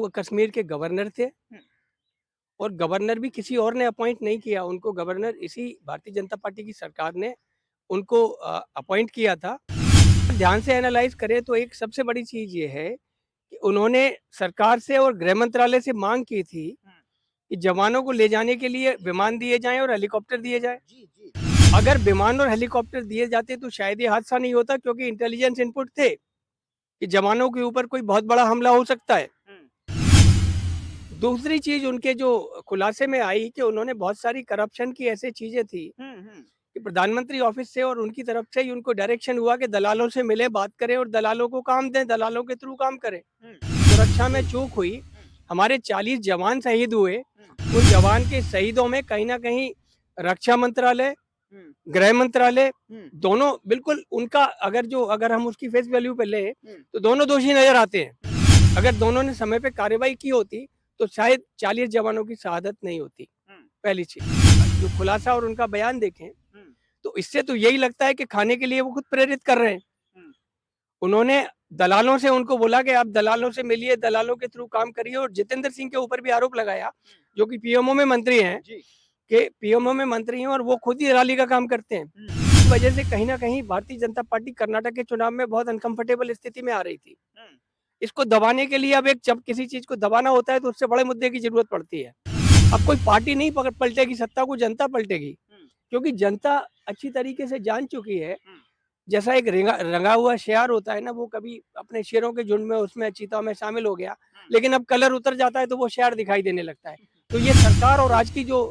व कश्मीर के गवर्नर थे और गवर्नर भी किसी और ने अपॉइंट नहीं किया, उनको गवर्नर इसी भारतीय जनता पार्टी की सरकार ने उनको अपॉइंट किया था। ध्यान से एनालाइज करें तो एक सबसे बड़ी चीज़ ये है कि उन्होंने सरकार से और गृह मंत्रालय से मांग की थी कि जवानों को ले जाने के लिए विमान दिए जाएँ और हेलीकॉप्टर दिए जाएँ। अगर विमान और हेलीकॉप्टर दिए जाते तो शायद ये हादसा नहीं होता, क्योंकि इंटेलिजेंस इनपुट थे कि जवानों के ऊपर कोई बहुत बड़ा हमला हो सकता है। दूसरी चीज उनके जो खुलासे में आई कि उन्होंने बहुत सारी करप्शन की ऐसी चीजें थी कि प्रधानमंत्री ऑफिस से और उनकी तरफ से ही उनको डायरेक्शन हुआ कि दलालों से मिले, बात करें और दलालों को काम दें, दलालों के थ्रू काम करें। सुरक्षा में चूक हुई, हमारे 40 जवान शहीद हुए। उन जवान के शहीदों में कहीं ना कहीं रक्षा मंत्रालय, गृह मंत्रालय, दोनों बिल्कुल उनका अगर हम उसकी फेस वैल्यू पे ले तो दोनों दोषी नजर आते हैं। अगर दोनों ने समय पे कार्रवाई की होती तो शायद 40 जवानों की शहादत नहीं होती। पहली चीज, जो खुलासा और उनका बयान देखें तो इससे तो यही लगता है कि खाने के लिए वो खुद प्रेरित कर रहे हैं। उन्होंने दलालों से उनको बोला कि आप दलालों से मिलिए, दलालों के थ्रू काम करिए, और जितेंद्र सिंह के ऊपर भी आरोप लगाया, जो कि पीएमओ में मंत्री हैं, कि पीएमओ में मंत्री हैं और वो खुद ही दलाली का काम करते हैं। इस वजह से कहीं ना कहीं भारतीय जनता पार्टी कर्नाटक के चुनाव में बहुत अनकंफर्टेबल स्थिति में आ रही थी। इसको दबाने के लिए अब जब किसी चीज को दबाना होता है तो उससे बड़े मुद्दे की जरूरत पड़ती है। अब कोई पार्टी नहीं पलटेगी सत्ता को, जनता पलटेगी, क्योंकि जनता अच्छी तरीके से जान चुकी है। जैसा एक रंगा हुआ शेर होता है ना, वो कभी अपने शेरों के झुंड में उसमें चीता में शामिल हो गया, लेकिन अब कलर उतर जाता है तो वो शेर दिखाई देने लगता है। तो ये सरकार और आज की जो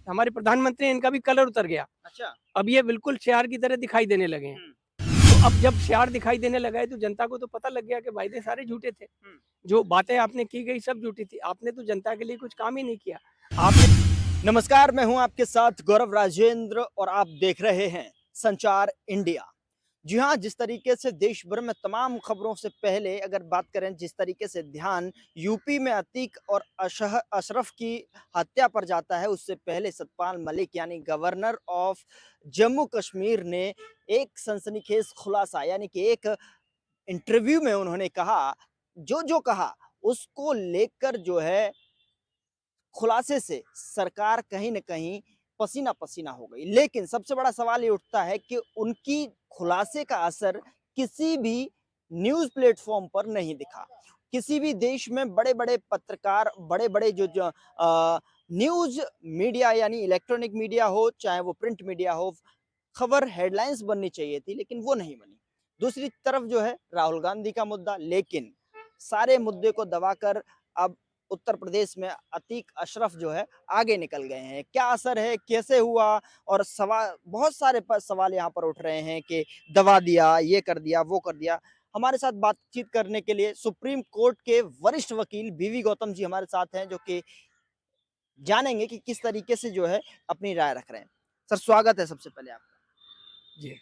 हमारे प्रधानमंत्री हैं, इनका भी कलर उतर गया। अच्छा, अब ये बिल्कुल शेर की तरह दिखाई देने लगे हैं। तो अब जब शेर दिखाई देने लगा है तो जनता को तो पता लग गया कि वायदे सारे झूठे थे, जो बातें आपने की गई सब झूठी थी। आपने तो जनता के लिए कुछ काम ही नहीं किया। आपने नमस्कार, मैं हूं आपके साथ गौरव राजेंद्र और आप देख रहे हैं संचार इंडिया। जी हां, जिस तरीके से देश भर में तमाम खबरों से पहले अगर बात करें, जिस तरीके से ध्यान यूपी में अतीक और अशरफ की हत्या पर जाता है, उससे पहले सतपाल मलिक यानी गवर्नर ऑफ जम्मू कश्मीर ने एक सनसनीखेज खुलासा यानी कि एक इंटरव्यू में उन्होंने कहा, जो कहा उसको लेकर जो है खुलासे से सरकार कहीं न कहीं पसीना-पसीना हो गई। लेकिन सबसे बड़ा सवाल ये उठता है कि उनकी खुलासे का असर किसी भी न्यूज़ प्लेटफ़ॉर्म पर नहीं दिखा। किसी भी देश में बड़े-बड़े पत्रकार, बड़े-बड़े न्यूज़ मीडिया यानी इलेक्ट्रॉनिक मीडिया हो, चाहे वो प्रिंट मीडिया हो, खबर हेडलाइंस बननी चाहिए थी, लेकिन वो नहीं बनी। दूसरी तरफ जो है राहुल गांधी का मुद्दा, लेकिन सारे मुद्दे को दबाकर अब उत्तर प्रदेश में अतीक अशरफ जो है आगे निकल गए हैं। क्या असर है, कैसे हुआ, और बहुत सारे सवाल यहाँ पर उठ रहे हैं कि दबा दिया, ये कर दिया, वो कर दिया। हमारे साथ बातचीत करने के लिए सुप्रीम कोर्ट के वरिष्ठ वकील बीवी गौतम जी हमारे साथ हैं, जो कि जानेंगे कि किस तरीके से जो है अपनी राय रख रहे हैं। सर, स्वागत है सबसे पहले आपका। जी,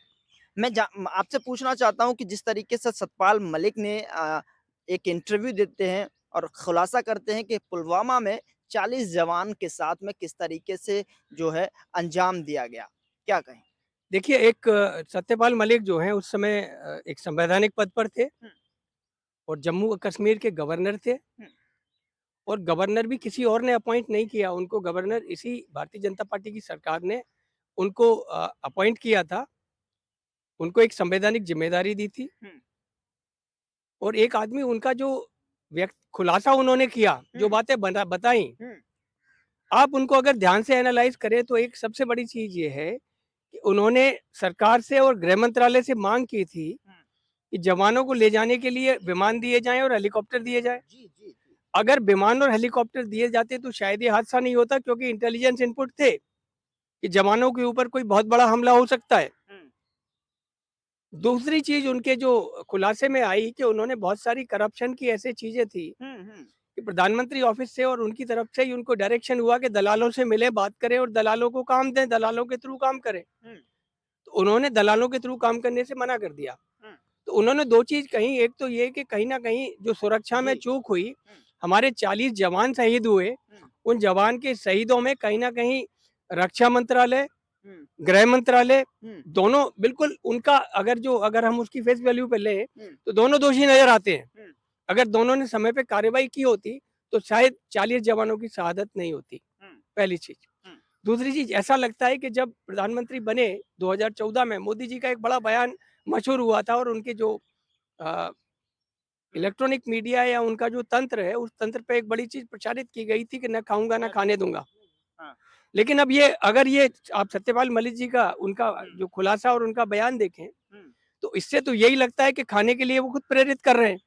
मैं आपसे पूछना चाहता हूँ कि जिस तरीके से सतपाल मलिक ने एक इंटरव्यू देते हैं और खुलासा करते हैं कि पुलवामा में 40 जवान के साथ में किस तरीके से जो है अंजाम दिया गया, क्या कहें? देखिए, एक सत्यपाल मलिक जो हैं उस समय एक संवैधानिक पद पर थे और जम्मू और कश्मीर के गवर्नर थे। और गवर्नर भी किसी और ने अपॉइंट नहीं किया, उनको गवर्नर इसी भारतीय जनता पार्टी की सरकार ने उनको अपॉइंट किया था। उनको एक संवैधानिक जिम्मेदारी दी थी और एक आदमी उनका जो खुलासा उन्होंने किया, जो बातें बताई, आप उनको अगर ध्यान से एनालाइज करें तो एक सबसे बड़ी चीज ये है कि उन्होंने सरकार से और गृह मंत्रालय से मांग की थी कि जवानों को ले जाने के लिए विमान दिए जाएं और हेलीकॉप्टर दिए जाएं। अगर विमान और हेलीकॉप्टर दिए जाते तो शायद ये हादसा नहीं होता, क्योंकि इंटेलिजेंस इनपुट थे कि जवानों के ऊपर कोई बहुत बड़ा हमला हो सकता है। दूसरी चीज उनके जो खुलासे में आई कि उन्होंने बहुत सारी करप्शन की ऐसी चीजें थी कि प्रधानमंत्री ऑफिस से और उनकी तरफ से ही उनको डायरेक्शन हुआ कि दलालों से मिले, बात करें और दलालों को काम दें, दलालों के थ्रू काम करें। तो उन्होंने दलालों के थ्रू काम करने से मना कर दिया। तो उन्होंने दो चीज कही, एक तो ये कि कहीं ना कहीं जो सुरक्षा में चूक हुई, हमारे 40 जवान शहीद हुए। उन जवान के शहीदों में कहीं ना कहीं रक्षा मंत्रालय, गृह मंत्रालय, दोनों बिल्कुल उनका अगर हम उसकी फेस वैल्यू पे ले तो दोनों दोषी नजर आते हैं। अगर दोनों ने समय पे कार्रवाई की होती तो शायद 40 जवानों की शहादत नहीं होती, पहली चीज। दूसरी चीज, ऐसा लगता है कि जब प्रधानमंत्री बने 2014 में, मोदी जी का एक बड़ा बयान मशहूर हुआ था और उनके जो इलेक्ट्रॉनिक मीडिया या उनका जो तंत्र है, उस तंत्र पे एक बड़ी चीज प्रचारित की गई थी कि न खाऊंगा न खाने दूंगा। हाँ। लेकिन अब ये, अगर ये आप सत्यपाल मलिक जी का उनका जो खुलासा और उनका बयान देखें, तो इससे तो यही लगता है कि खाने के लिए वो खुद प्रेरित कर रहे हैं।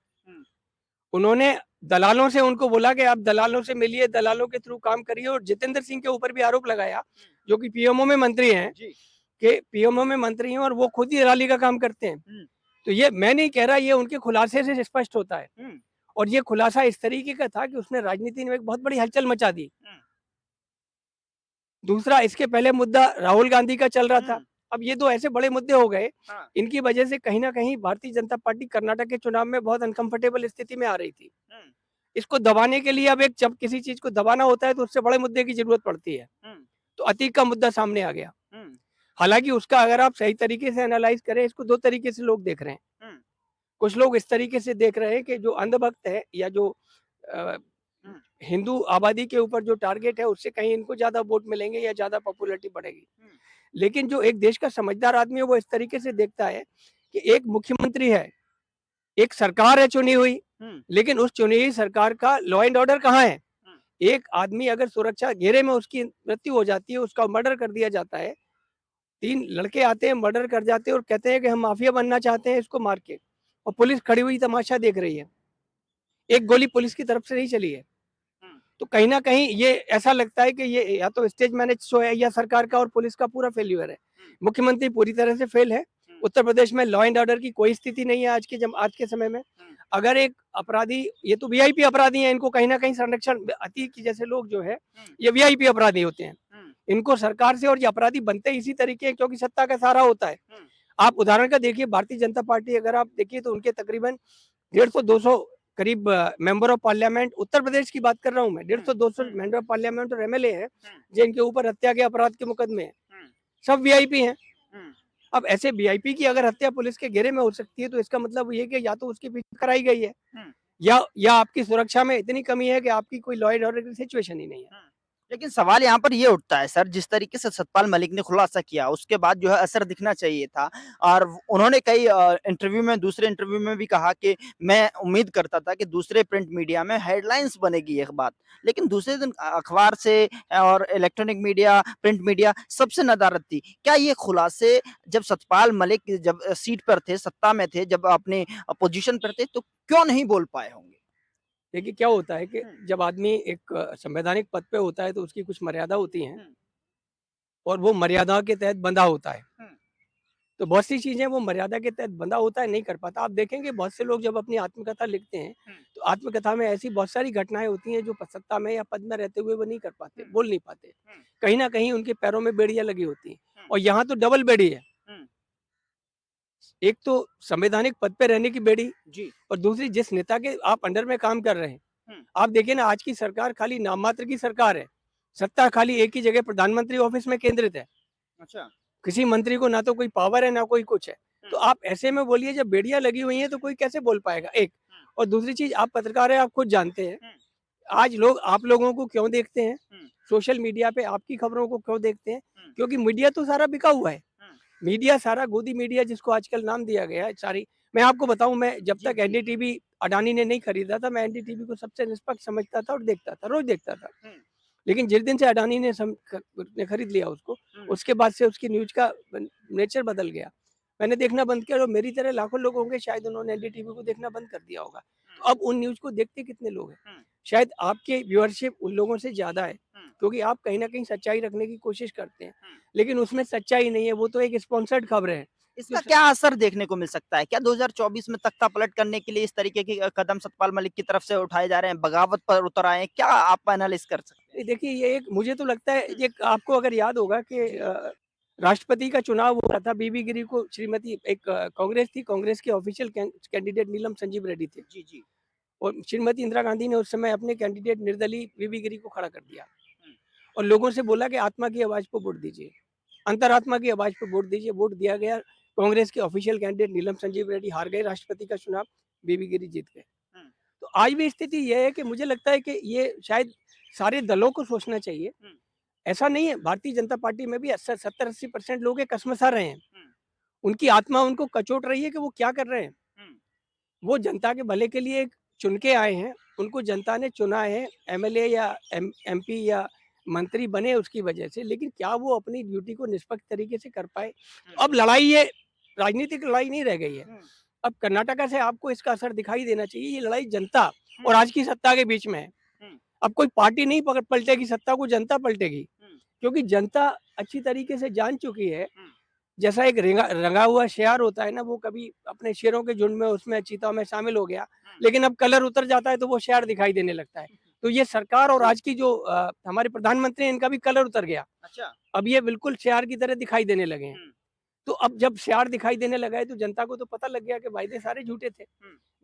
उन्होंने दलालों से उनको बोला कि आप दलालों से मिलिए, दलालों के थ्रू काम करिए, और जितेंद्र सिंह के ऊपर भी आरोप लगाया, जो कि पीएमओ में मंत्री हैं, कि पीएमओ में मंत्री हैं और वो खुद ही दलाली का काम करते हैं। तो ये मैं नहीं कह रहा, ये उनके खुलासे से स्पष्ट होता है। और ये खुलासा इस तरीके का था कि उसने राजनीति में एक बहुत बड़ी हलचल मचा दी। दूसरा, इसके पहले मुद्दा राहुल गांधी का चल रहा था। अब ये दो ऐसे बड़े मुद्दे हो गए, इनकी वजह से कहीं ना कहीं भारतीय जनता पार्टी कर्नाटक के चुनाव में बहुत अनकंफर्टेबल स्थिति में आ रही थी। इसको दबाने के लिए अब एक, जब किसी चीज को दबाना होता है तो उससे बड़े मुद्दे की जरूरत पड़ती है। तो अतीक का मुद्दा सामने आ गया। हालांकि उसका अगर आप सही तरीके से एनालाइज करें, इसको दो तरीके से लोग देख रहे हैं। कुछ लोग इस तरीके से देख रहे हैं कि जो अंधभक्त है या जो हिंदू आबादी के ऊपर जो टारगेट है, उससे कहीं इनको ज्यादा वोट मिलेंगे या ज्यादा पॉपुलैरिटी बढ़ेगी। लेकिन जो एक देश का समझदार आदमी है, वो इस तरीके से देखता है कि एक मुख्यमंत्री है, एक सरकार है चुनी हुई, लेकिन उस चुनी हुई सरकार का लॉ एंड ऑर्डर कहाँ है? एक आदमी अगर सुरक्षा घेरे में उसकी मृत्यु हो जाती है, उसका मर्डर कर दिया जाता है, 3 लड़के आते हैं, मर्डर कर जाते हैं और कहते हैं कि हम माफिया बनना चाहते हैं, इसको मार के, और पुलिस खड़ी हुई तमाशा देख रही है। एक गोली पुलिस की तरफ से नहीं चली है। तो कहीं ना कहीं ये ऐसा लगता है कि ये या तो स्टेज मैनेज शो है, या सरकार का और पुलिस का पूरा फेल्यूर है। मुख्यमंत्री पूरी तरह से फेल है। उत्तर प्रदेश में लॉ एंड ऑर्डर की कोई स्थिति नहीं है आज के समय में। अगर एक अपराधी, ये तो वीआईपी अपराधी हैं, इनको कहीं ना कहीं संरक्षण, अतीक जैसे लोग जो है, ये वीआईपी अपराधी होते हैं। इनको सरकार से, और ये अपराधी बनते इसी तरीके हैं क्योंकि सत्ता का सहारा होता है। आप उदाहरण का देखिए, भारतीय जनता पार्टी अगर आप देखिए तो उनके तकरीबन 150-200 करीब member of parliament, Uttar Pradesh की बात कर रहा हूं मैं, 150-200 मेंबर ऑफ पार्लियामेंट और एमएलए हैं जिनके ऊपर हत्या के अपराध के मुकदमे हैं, सब वीआईपी हैं। अब ऐसे वीआईपी की अगर हत्या पुलिस के घेरे में हो सकती है, तो इसका मतलब ये कि या तो उसके पीछे कराई गई है, या आपकी सुरक्षा में इतनी कमी है कि आपकी कोई लॉ एंड ऑर्डर की सिचुएशन ही नहीं है। लेकिन सवाल यहाँ पर ये उठता है सर, जिस तरीके से सतपाल मलिक ने खुलासा किया, उसके बाद जो है असर दिखना चाहिए था। और उन्होंने कई इंटरव्यू में, दूसरे इंटरव्यू में भी कहा कि मैं उम्मीद करता था कि दूसरे प्रिंट मीडिया में हेडलाइंस बनेगी एक बात, लेकिन दूसरे दिन अखबार से और इलेक्ट्रॉनिक मीडिया, प्रिंट मीडिया सबसे नदारद थी। क्या ये खुलासे जब सतपाल मलिक जब सीट पर थे, सत्ता में थे, जब अपने पोजीशन पर थे, तो क्यों नहीं बोल पाए होंगे? देखिए क्या होता है कि जब आदमी एक संवैधानिक पद पे होता है तो उसकी कुछ मर्यादा होती हैं, और वो मर्यादा के तहत बंधा होता है। तो बहुत सी चीजें वो मर्यादा के तहत बंधा होता है, नहीं कर पाता। आप देखेंगे बहुत से लोग जब अपनी आत्मकथा लिखते हैं, तो आत्मकथा में ऐसी बहुत सारी घटनाएं होती हैं जो सत्ता में या पद में रहते हुए वो नहीं कर पाते, बोल नहीं पाते। कहीं ना कहीं उनके पैरों में बेड़ियां लगी होती हैं, और यहाँ तो डबल बेड़ी है। एक तो संवैधानिक पद पे रहने की बेड़ी जी, और दूसरी जिस नेता के आप अंडर में काम कर रहे हैं। आप देखिए ना, आज की सरकार खाली नाम मात्र की सरकार है, सत्ता खाली एक ही जगह प्रधानमंत्री ऑफिस में केंद्रित है। अच्छा, किसी मंत्री को ना तो कोई पावर है ना कोई कुछ है। तो आप ऐसे में बोलिए, जब बेड़ियां लगी हुई हैं तो कोई कैसे बोल पाएगा? एक, और दूसरी चीज, आप पत्रकार है, आप खुद जानते हैं आज लोग आप लोगों को क्यों देखते हैं, सोशल मीडिया पे आपकी खबरों को क्यों देखते हैं? क्योंकि मीडिया तो सारा बिका हुआ है। मीडिया सारा गोदी मीडिया, जिसको आजकल नाम दिया गया है सारी। मैं आपको बताऊं, मैं जब तक एनडीटीवी अडानी ने नहीं खरीदा था, मैं एनडीटीवी को सबसे निष्पक्ष समझता था और देखता था, रोज देखता था। लेकिन जिस दिन से अडानी ने खरीद लिया उसको, उसके बाद से उसकी न्यूज का नेचर बदल गया। मैंने देखना बंद किया, और मेरी तरह लाखों लोग होंगे शायद, उन्होंने एनडीटीवी को देखना बंद कर दिया होगा। तो अब उन न्यूज को देखते कितने लोग हैं? शायद आपके व्यूअरशिप उन लोगों से ज्यादा है, क्योंकि आप कहीं ना कहीं सच्चाई रखने की कोशिश करते हैं, लेकिन उसमें सच्चाई नहीं है, वो तो एक स्पॉन्सर्ड खबर है। इसका क्या असर देखने को मिल सकता है? क्या 2024 में तख्ता पलट करने के लिए इस तरीके के कदम सतपाल मलिक की तरफ से उठाए जा रहे हैं, बगावत पर उतर आए हैं? क्या आप एनालिसिस कर सकते हैं? देखिए, ये एक, मुझे तो लगता है, ये आपको अगर याद होगा कि राष्ट्रपति का चुनाव हो रहा था, बीबी गिरी को श्रीमती, एक कांग्रेस थी, कांग्रेस के ऑफिशियल कैंडिडेट नीलम संजीव रेड्डी थे जी जी, और श्रीमती इंदिरा गांधी ने उस समय अपने कैंडिडेट निर्दलीय बीबी गिरी को खड़ा कर दिया, और लोगों से बोला कि आत्मा की आवाज पर वोट दीजिए, अंतरात्मा की आवाज पर वोट दीजिए। वोट दिया गया, कांग्रेस के ऑफिशियल कैंडिडेट नीलम संजीव रेड्डी हार गए राष्ट्रपति का चुनाव, बीबी गिरी जीत गए। तो आज भी स्थिति ये है कि मुझे लगता है कि ये शायद सारे दलों को सोचना चाहिए। ऐसा नहीं है, भारतीय जनता पार्टी में भी 70-80% लोग कसमसा रहे हैं। उनकी आत्मा उनको कचोट रही है कि वो क्या कर रहे हैं। वो जनता के भले के लिए चुन के आए हैं, उनको जनता ने चुना है, एमएलए या एमपी या मंत्री बने उसकी वजह से, लेकिन क्या वो अपनी ड्यूटी को निष्पक्ष तरीके से कर पाए? अब लड़ाई ये राजनीतिक लड़ाई नहीं रह गई है। अब कर्नाटका से आपको इसका असर दिखाई देना चाहिए। ये लड़ाई जनता और आज की सत्ता के बीच में है। अब कोई पार्टी नहीं पलटेगी सत्ता को, जनता पलटेगी, क्योंकि जनता अच्छी तरीके से जान चुकी है। जैसा एक रंगा हुआ शेर होता है ना, वो कभी अपने शेरों के झुंड में उसमें चीता में शामिल हो गया, लेकिन अब कलर उतर जाता है तो वो शेर दिखाई देने लगता है। तो ये सरकार और आज की जो हमारे प्रधानमंत्री हैं, इनका भी कलर उतर गया। अच्छा। अब ये बिल्कुल शेर की तरह दिखाई देने लगे हैं। तो अब जब शेर दिखाई देने लगा है तो जनता को तो पता लग गया कि वायदे सारे झूठे थे।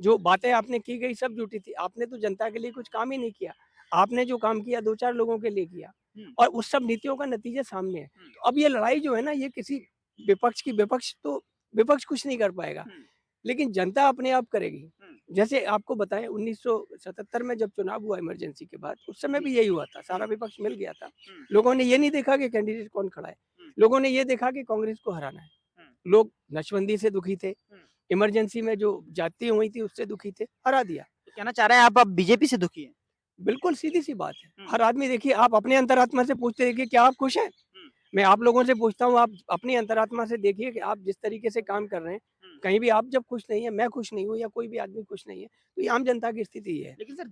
जो बातें आपने की गई सब झूठी थी। आपने तो जनता के लिए कुछ काम ही नहीं किया। आपने जो काम किया 2-4 लोगों के लिए किया और उस सब नीतियों का नतीजा सामने है। तो अब ये लड़ाई जो है ना, ये किसी विपक्ष कुछ नहीं कर पाएगा, लेकिन जनता अपने आप करेगी। जैसे आपको बताएं 1977 में जब चुनाव हुआ इमरजेंसी के बाद, उस समय भी यही हुआ था। सारा विपक्ष मिल गया था। लोगों ने ये नहीं देखा कि कैंडिडेट कौन खड़ा है, लोगों ने ये देखा कि कांग्रेस को हराना है। लोग नशबंदी से दुखी थे, इमरजेंसी में जो जाति हुई थी उससे दुखी थे, हरा दिया। तो कहना चाह रहे हैं आप बीजेपी से दुखी हैं? बिल्कुल सीधी सी बात है। हर आदमी देखिए, आप अपने अंतरात्मा से पूछते देखिए क्या आप खुश हैं? मैं आप लोगों से पूछता हूँ, आप अपनी अंतरात्मा से देखिए कि आप जिस तरीके से काम कर रहे हैं, कहीं भी आप जब खुश नहीं है, मैं खुश नहीं हूँ या कोई भी आदमी खुश नहीं है, तो ये आम जनता की स्थिति है। लेकिन सर